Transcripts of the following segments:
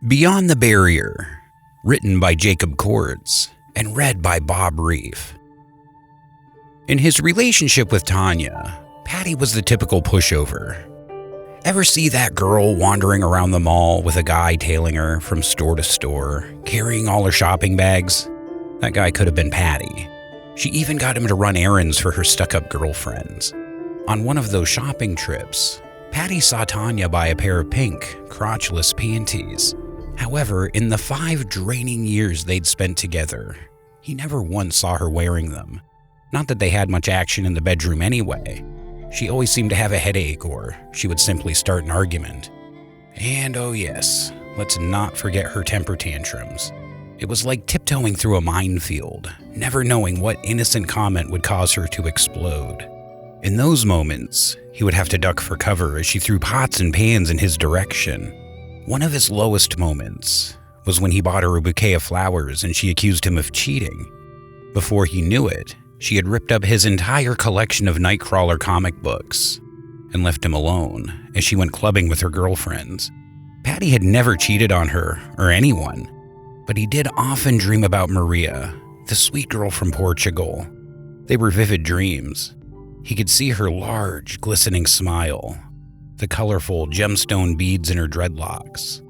Beyond the Barrier, written by Jacob Cordtz and read by Bob Reiff. In his relationship with Tanya, Patty was the typical pushover. Ever see that girl wandering around the mall with a guy tailing her from store to store, carrying all her shopping bags? That guy could have been Patty. She even got him to run errands for her stuck-up girlfriends. On one of those shopping trips, Patty saw Tanya buy a pair of pink, crotchless panties. However, in the 5 draining years they'd spent together, he never once saw her wearing them. Not that they had much action in the bedroom anyway. She always seemed to have a headache, or she would simply start an argument. And oh yes, let's not forget her temper tantrums. It was like tiptoeing through a minefield, never knowing what innocent comment would cause her to explode. In those moments, he would have to duck for cover as she threw pots and pans in his direction. One of his lowest moments was when he bought her a bouquet of flowers and she accused him of cheating. Before he knew it, she had ripped up his entire collection of Nightcrawler comic books and left him alone as she went clubbing with her girlfriends. Patty had never cheated on her or anyone, but he did often dream about Maria, the sweet girl from Portugal. They were vivid dreams. He could see her large, glistening smile, the colorful gemstone beads in her dreadlocks,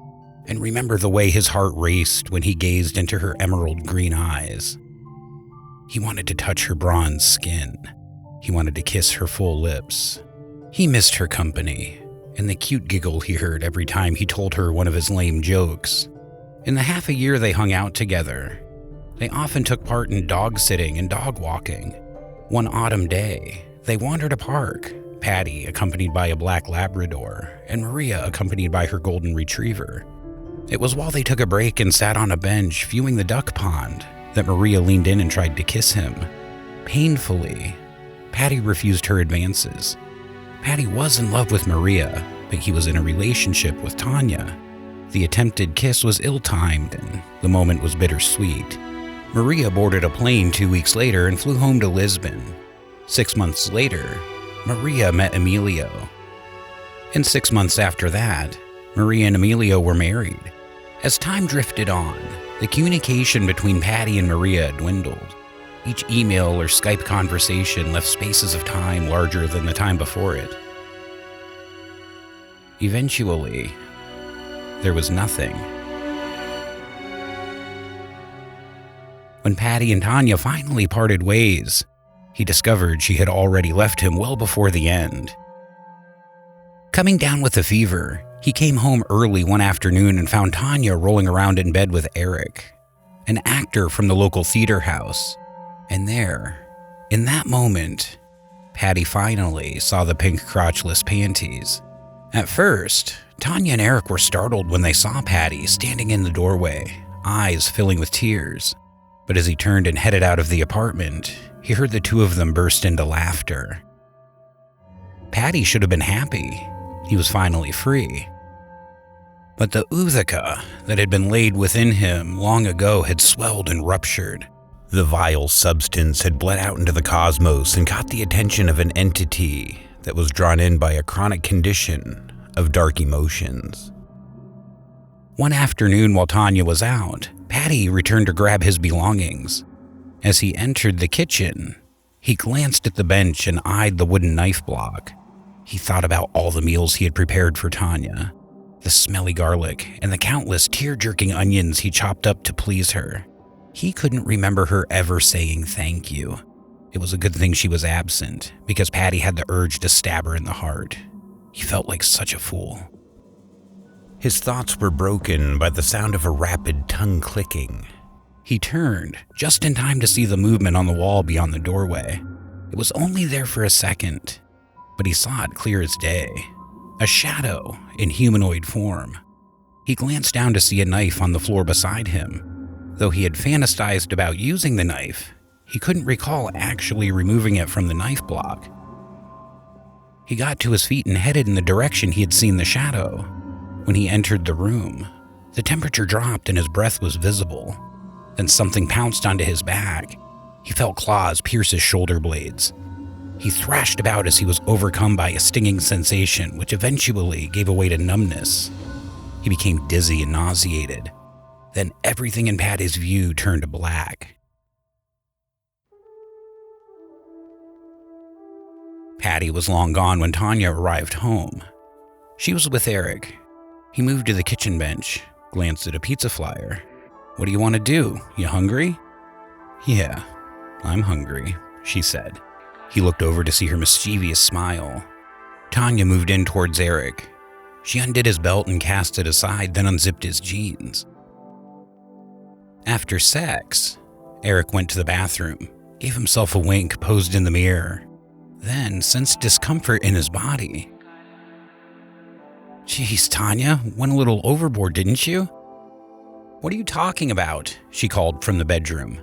and remember the way his heart raced when he gazed into her emerald green eyes. He wanted to touch her bronze skin. He wanted to kiss her full lips. He missed her company and the cute giggle he heard every time he told her one of his lame jokes. In the half a year they hung out together, they often took part in dog sitting and dog walking. One autumn day, they wandered a park, Patty accompanied by a black Labrador and Maria accompanied by her golden retriever. It was while they took a break and sat on a bench viewing the duck pond that Maria leaned in and tried to kiss him. Painfully, Patty refused her advances. Patty was in love with Maria, but he was in a relationship with Tanya. The attempted kiss was ill-timed and the moment was bittersweet. Maria boarded a plane 2 weeks later and flew home to Lisbon. 6 months later, Maria met Emilio. And 6 months after that, Maria and Emilio were married. As time drifted on, the communication between Patty and Maria dwindled. Each email or Skype conversation left spaces of time larger than the time before it. Eventually, there was nothing. When Patty and Tanya finally parted ways, he discovered she had already left him well before the end. Coming down with a fever, he came home early one afternoon and found Tanya rolling around in bed with Eric, an actor from the local theater house. And there, in that moment, Patty finally saw the pink crotchless panties. At first, Tanya and Eric were startled when they saw Patty standing in the doorway, eyes filling with tears. But as he turned and headed out of the apartment, he heard the two of them burst into laughter. Patty should have been happy. He was finally free. But the ootheca that had been laid within him long ago had swelled and ruptured. The vile substance had bled out into the cosmos and caught the attention of an entity that was drawn in by a chronic condition of dark emotions. One afternoon while Tanya was out, Patty returned to grab his belongings. As he entered the kitchen, he glanced at the bench and eyed the wooden knife block. He thought about all the meals he had prepared for Tanya, the smelly garlic, and the countless tear-jerking onions he chopped up to please her. He couldn't remember her ever saying thank you. It was a good thing she was absent, because Patty had the urge to stab her in the heart. He felt like such a fool. His thoughts were broken by the sound of a rapid tongue clicking. He turned, just in time to see the movement on the wall beyond the doorway. It was only there for a second, but he saw it clear as day. A shadow in humanoid form. He glanced down to see a knife on the floor beside him. Though he had fantasized about using the knife, he couldn't recall actually removing it from the knife block. He got to his feet and headed in the direction he had seen the shadow. When he entered the room, the temperature dropped and his breath was visible. Then something pounced onto his back. He felt claws pierce his shoulder blades. He thrashed about as he was overcome by a stinging sensation, which eventually gave way to numbness. He became dizzy and nauseated. Then everything in Patty's view turned black. Patty was long gone when Tanya arrived home. She was with Eric. He moved to the kitchen bench, glanced at a pizza flyer. "What do you want to do? You hungry?" "Yeah, I'm hungry," she said. He looked over to see her mischievous smile. Tanya moved in towards Eric. She undid his belt and cast it aside, then unzipped his jeans. After sex, Eric went to the bathroom, gave himself a wink, posed in the mirror, then sensed discomfort in his body. "Geez, Tanya, went a little overboard, didn't you?" "What are you talking about?" she called from the bedroom.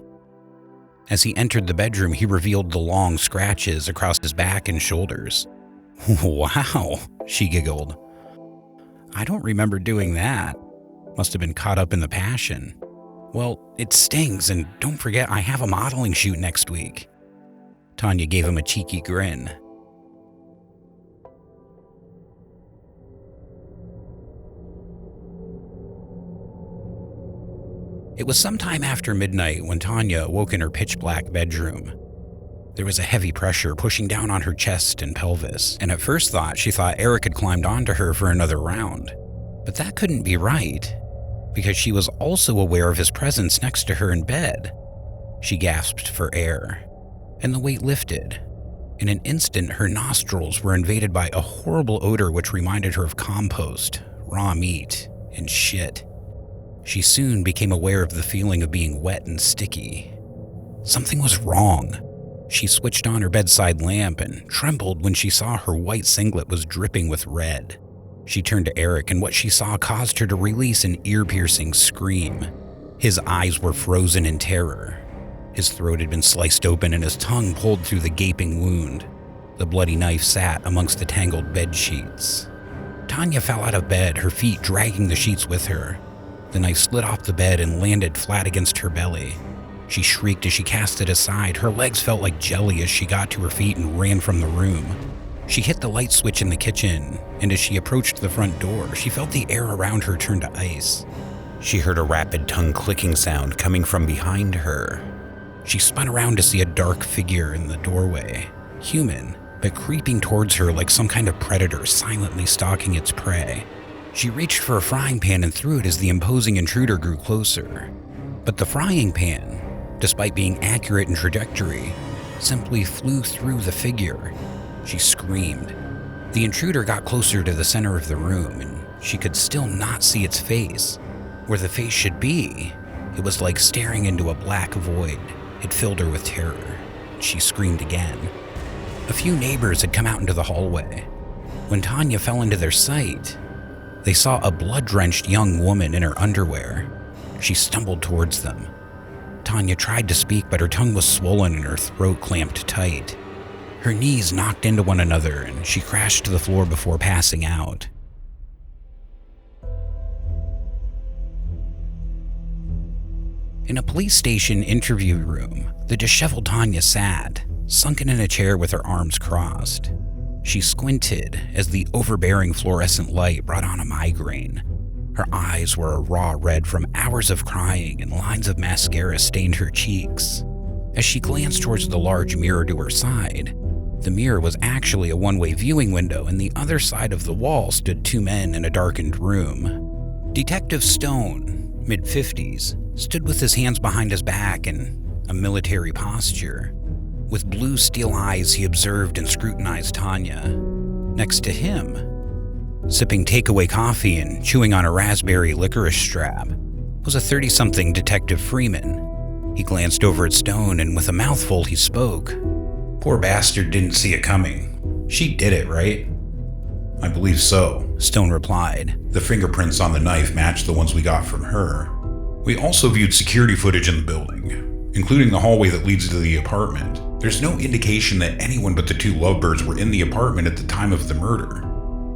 As he entered the bedroom, he revealed the long scratches across his back and shoulders. "Wow," she giggled. "I don't remember doing that. Must have been caught up in the passion." "Well, it stings, and don't forget I have a modeling shoot next week." Tanya gave him a cheeky grin. It was sometime after midnight when Tanya awoke in her pitch-black bedroom. There was a heavy pressure pushing down on her chest and pelvis, and at first she thought Eric had climbed onto her for another round. But that couldn't be right, because she was also aware of his presence next to her in bed. She gasped for air, and the weight lifted. In an instant, her nostrils were invaded by a horrible odor which reminded her of compost, raw meat, and shit. She soon became aware of the feeling of being wet and sticky. Something was wrong. She switched on her bedside lamp and trembled when she saw her white singlet was dripping with red. She turned to Eric, and what she saw caused her to release an ear-piercing scream. His eyes were frozen in terror. His throat had been sliced open and his tongue pulled through the gaping wound. The bloody knife sat amongst the tangled bed sheets. Tanya fell out of bed, her feet dragging the sheets with her. The knife slid off the bed and landed flat against her belly. She shrieked as she cast it aside. Her legs felt like jelly as she got to her feet and ran from the room. She hit the light switch in the kitchen, and as she approached the front door, she felt the air around her turn to ice. She heard a rapid tongue-clicking sound coming from behind her. She spun around to see a dark figure in the doorway, human, but creeping towards her like some kind of predator silently stalking its prey. She reached for a frying pan and threw it as the imposing intruder grew closer. But the frying pan, despite being accurate in trajectory, simply flew through the figure. She screamed. The intruder got closer to the center of the room, and she could still not see its face. Where the face should be, it was like staring into a black void. It filled her with terror. She screamed again. A few neighbors had come out into the hallway. When Tanya fell into their sight, they saw a blood-drenched young woman in her underwear. She stumbled towards them. Tanya tried to speak, but her tongue was swollen and her throat clamped tight. Her knees knocked into one another, and she crashed to the floor before passing out. In a police station interview room, the disheveled Tanya sat, sunken in a chair with her arms crossed. She squinted as the overbearing fluorescent light brought on a migraine. Her eyes were a raw red from hours of crying, and lines of mascara stained her cheeks. As she glanced towards the large mirror to her side, the mirror was actually a one-way viewing window, and the other side of the wall stood two men in a darkened room. Detective Stone, mid-50s, stood with his hands behind his back in a military posture. With blue steel eyes, he observed and scrutinized Tanya. Next to him, sipping takeaway coffee and chewing on a raspberry licorice strap, was a 30-something Detective Freeman. He glanced over at Stone, and with a mouthful he spoke. "Poor bastard didn't see it coming. She did it, right?" "I believe so," Stone replied. "The fingerprints on the knife matched the ones we got from her. We also viewed security footage in the building, including the hallway that leads to the apartment. There's no indication that anyone but the two lovebirds were in the apartment at the time of the murder.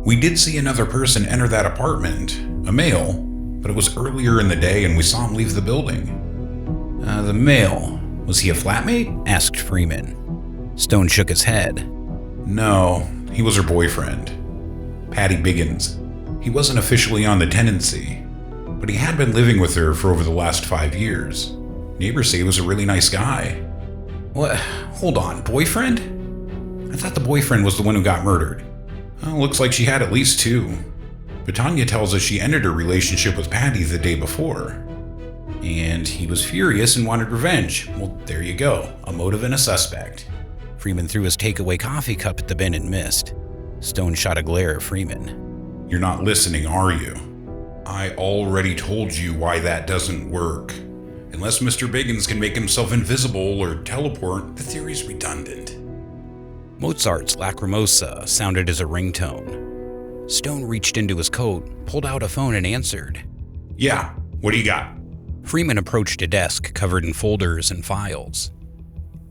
We did see another person enter that apartment, a male, but it was earlier in the day and we saw him leave the building." The male, was he a flatmate?" asked Freeman. Stone shook his head. "No, he was her boyfriend, Patty Biggins. He wasn't officially on the tenancy, but he had been living with her for over the last 5 years. Neighbors say he was a really nice guy. What? Hold on, boyfriend? I thought the boyfriend was the one who got murdered. Well, looks like she had at least 2. But Tanya tells us she ended her relationship with Patty the day before. And he was furious and wanted revenge. Well, there you go. A motive and a suspect. Freeman threw his takeaway coffee cup at the bin and missed. Stone shot a glare at Freeman. You're not listening, are you? I already told you why that doesn't work. Unless Mr. Biggins can make himself invisible or teleport, the theory's redundant. Mozart's Lacrimosa sounded as a ringtone. Stone reached into his coat, pulled out a phone and answered. Yeah, what do you got? Freeman approached a desk covered in folders and files.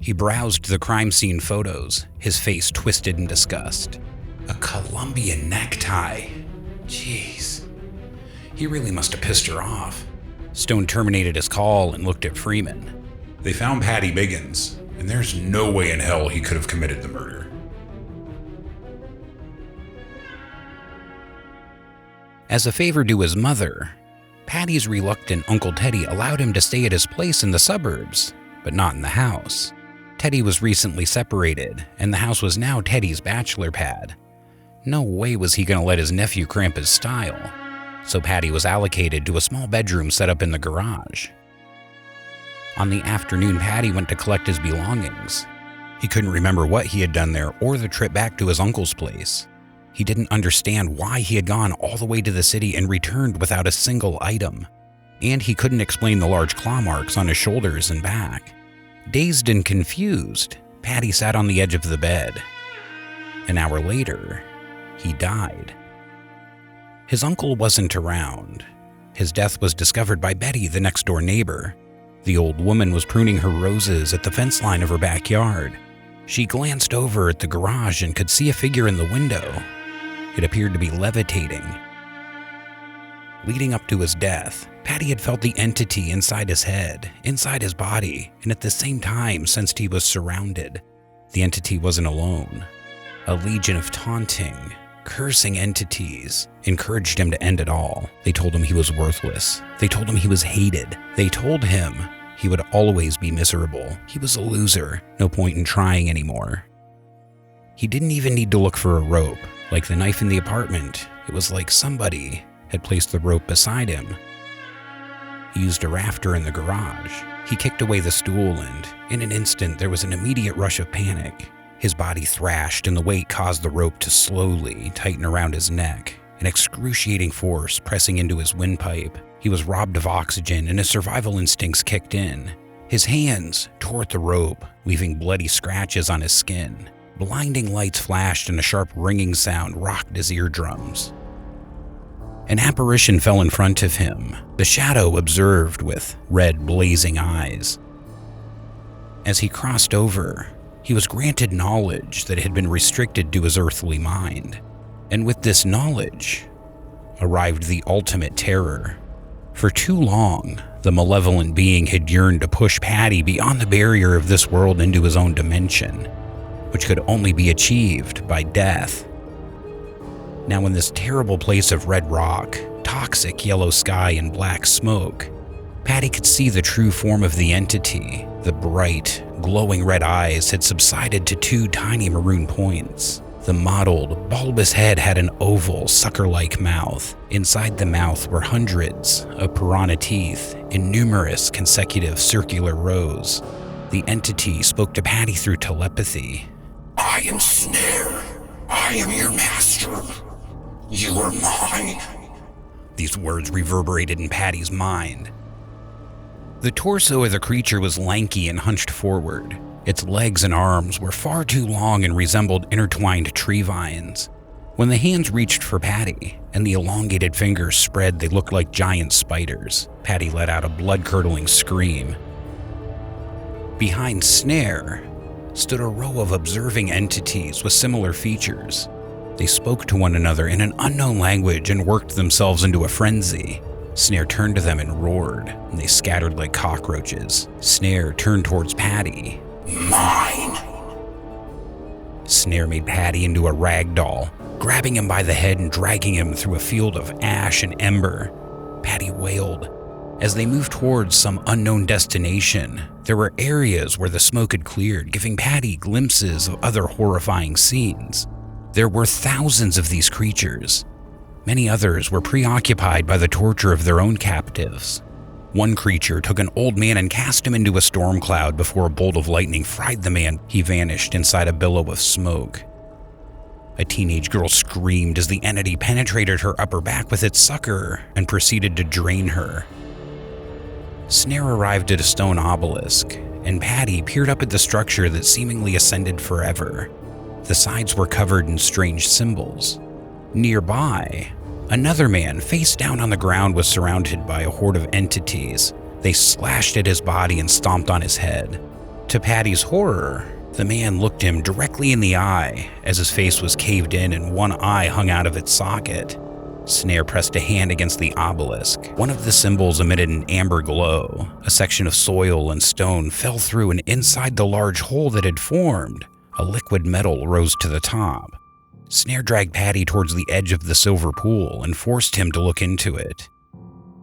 He browsed the crime scene photos, his face twisted in disgust. A Colombian necktie. Jeez. He really must have pissed her off. Stone terminated his call and looked at Freeman. They found Patty Biggins, and there's no way in hell he could have committed the murder. As a favor to his mother, Patty's reluctant Uncle Teddy allowed him to stay at his place in the suburbs, but not in the house. Teddy was recently separated, and the house was now Teddy's bachelor pad. No way was he going to let his nephew cramp his style, so Patty was allocated to a small bedroom set up in the garage. On the afternoon Patty went to collect his belongings. He couldn't remember what he had done there or the trip back to his uncle's place. He didn't understand why he had gone all the way to the city and returned without a single item. And he couldn't explain the large claw marks on his shoulders and back. Dazed and confused, Patty sat on the edge of the bed. An hour later, he died. His uncle wasn't around. His death was discovered by Betty, the next-door neighbor. The old woman was pruning her roses at the fence line of her backyard. She glanced over at the garage and could see a figure in the window. It appeared to be levitating. Leading up to his death, Patty had felt the entity inside his head, inside his body, and at the same time sensed he was surrounded. The entity wasn't alone. A legion of taunting, cursing entities encouraged him to end it all. They told him he was worthless. They told him he was hated. They told him he would always be miserable. He was a loser. No point in trying anymore. He didn't even need to look for a rope. Like the knife in the apartment, it was like somebody had placed the rope beside him. He used a rafter in the garage. He kicked away the stool and, in an instant, there was an immediate rush of panic. His body thrashed and the weight caused the rope to slowly tighten around his neck, an excruciating force pressing into his windpipe. He was robbed of oxygen and his survival instincts kicked in. His hands tore at the rope, leaving bloody scratches on his skin. Blinding lights flashed and a sharp ringing sound rocked his eardrums. An apparition fell in front of him, the shadow observed with red blazing eyes. As he crossed over, he was granted knowledge that had been restricted to his earthly mind. And with this knowledge arrived the ultimate terror. For too long, the malevolent being had yearned to push Patty beyond the barrier of this world into his own dimension, which could only be achieved by death. Now in this terrible place of red rock, toxic yellow sky and black smoke, Patty could see the true form of the entity. The bright, glowing red eyes had subsided to 2 tiny maroon points. The mottled, bulbous head had an oval, sucker-like mouth. Inside the mouth were hundreds of piranha teeth in numerous consecutive circular rows. The entity spoke to Patty through telepathy. I am Snare. I am your master. You are mine. These words reverberated in Patty's mind. The torso of the creature was lanky and hunched forward. Its legs and arms were far too long and resembled intertwined tree vines. When the hands reached for Patty and the elongated fingers spread, they looked like giant spiders. Patty let out a blood-curdling scream. Behind Snare stood a row of observing entities with similar features. They spoke to one another in an unknown language and worked themselves into a frenzy. Snare turned to them and roared, and they scattered like cockroaches. Snare turned towards Patty. Mine. Snare made Patty into a rag doll. grabbing him by the head and dragging him through a field of ash and ember. Patty wailed. As they moved towards some unknown destination, there were areas where the smoke had cleared, giving Patty glimpses of other horrifying scenes. There were thousands of these creatures. Many others were preoccupied by the torture of their own captives. One creature took an old man and cast him into a storm cloud before a bolt of lightning fried the man. He vanished inside a billow of smoke. A teenage girl screamed as the entity penetrated her upper back with its sucker and proceeded to drain her. Snare arrived at a stone obelisk, and Patty peered up at the structure that seemingly ascended forever. The sides were covered in strange symbols. Nearby, another man, face down on the ground, was surrounded by a horde of entities. They slashed at his body and stomped on his head. To Patty's horror, the man looked him directly in the eye as his face was caved in and one eye hung out of its socket. Snare pressed a hand against the obelisk. One of the symbols emitted an amber glow. A section of soil and stone fell through, and inside the large hole that had formed, a liquid metal rose to the top. Snare dragged Patty towards the edge of the silver pool and forced him to look into it.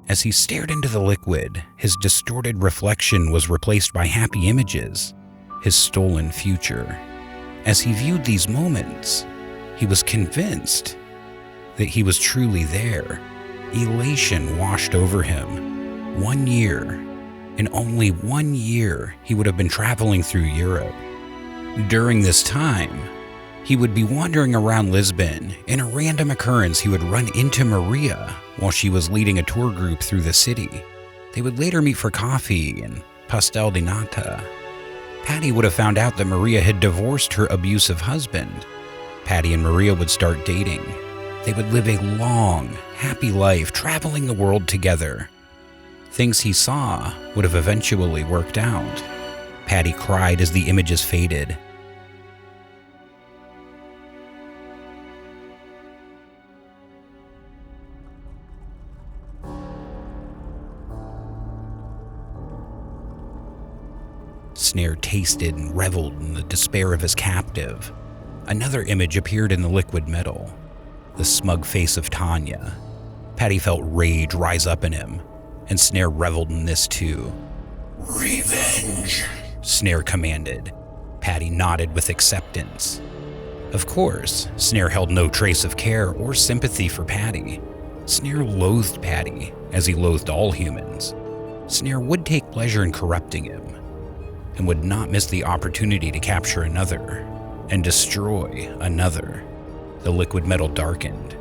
As he stared into the liquid, his distorted reflection was replaced by happy images, his stolen future. As he viewed these moments, he was convinced that he was truly there. Elation washed over him. 1 year, in only 1 year, he would have been traveling through Europe. During this time, he would be wandering around Lisbon. In a random occurrence, he would run into Maria while she was leading a tour group through the city. They would later meet for coffee and pastel de nata. Patty would have found out that Maria had divorced her abusive husband. Patty and Maria would start dating. They would live a long, happy life, traveling the world together. Things he saw would have eventually worked out. Patty cried as the images faded. Snare tasted and reveled in the despair of his captive. Another image appeared in the liquid metal. The smug face of Tanya. Patty felt rage rise up in him, and Snare reveled in this too. Revenge, Snare commanded. Patty nodded with acceptance. Of course, Snare held no trace of care or sympathy for Patty. Snare loathed Patty, as he loathed all humans. Snare would take pleasure in corrupting him, and would not miss the opportunity to capture another and destroy another. The liquid metal darkened.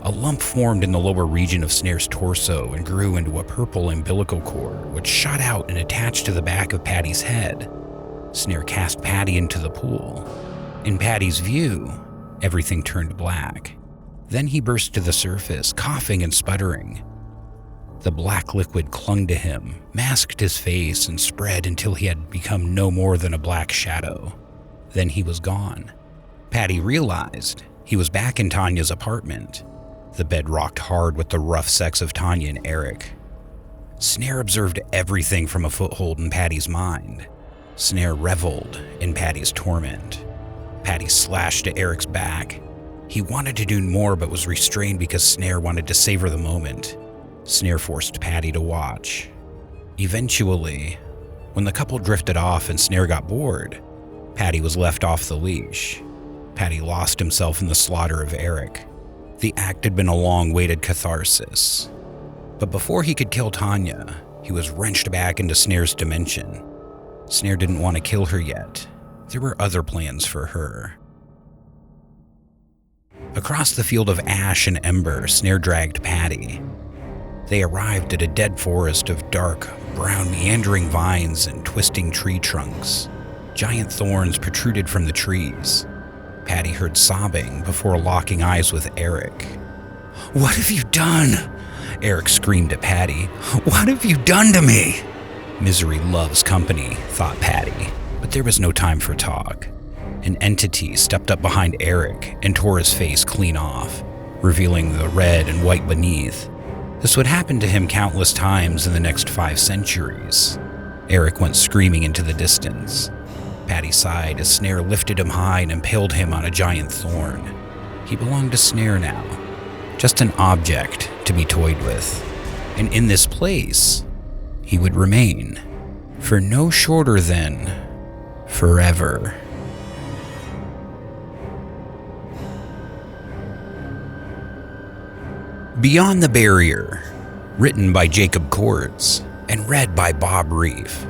A lump formed in the lower region of Snare's torso and grew into a purple umbilical cord, which shot out and attached to the back of Patty's head. Snare cast Patty into the pool. In Patty's view, everything turned black. Then he burst to the surface, coughing and sputtering. The black liquid clung to him, masked his face, and spread until he had become no more than a black shadow. Then he was gone. Patty realized he was back in Tanya's apartment. The bed rocked hard with the rough sex of Tanya and Eric. Snare observed everything from a foothold in Patty's mind. Snare reveled in Patty's torment. Patty slashed at Eric's back. He wanted to do more but was restrained because Snare wanted to savor the moment. Snare forced Patty to watch. Eventually, when the couple drifted off and Snare got bored, Patty was left off the leash. Patty lost himself in the slaughter of Eric. The act had been a long-awaited catharsis. But before he could kill Tanya, he was wrenched back into Snare's dimension. Snare didn't want to kill her yet. There were other plans for her. Across the field of ash and ember, Snare dragged Patty. They arrived at a dead forest of dark, brown, meandering vines and twisting tree trunks. Giant thorns protruded from the trees. Patty heard sobbing before locking eyes with Eric. "What have you done?" Eric screamed at Patty. "What have you done to me?" Misery loves company, thought Patty, but there was no time for talk. An entity stepped up behind Eric and tore his face clean off, revealing the red and white beneath. This would happen to him countless times in the next 5 centuries. Eric went screaming into the distance. Patty sighed as Snare lifted him high and impaled him on a giant thorn. He belonged to Snare now, just an object to be toyed with. And in this place, he would remain for no shorter than forever. Beyond the Barrier, written by Jacob Cordtz and read by Bob Reiff.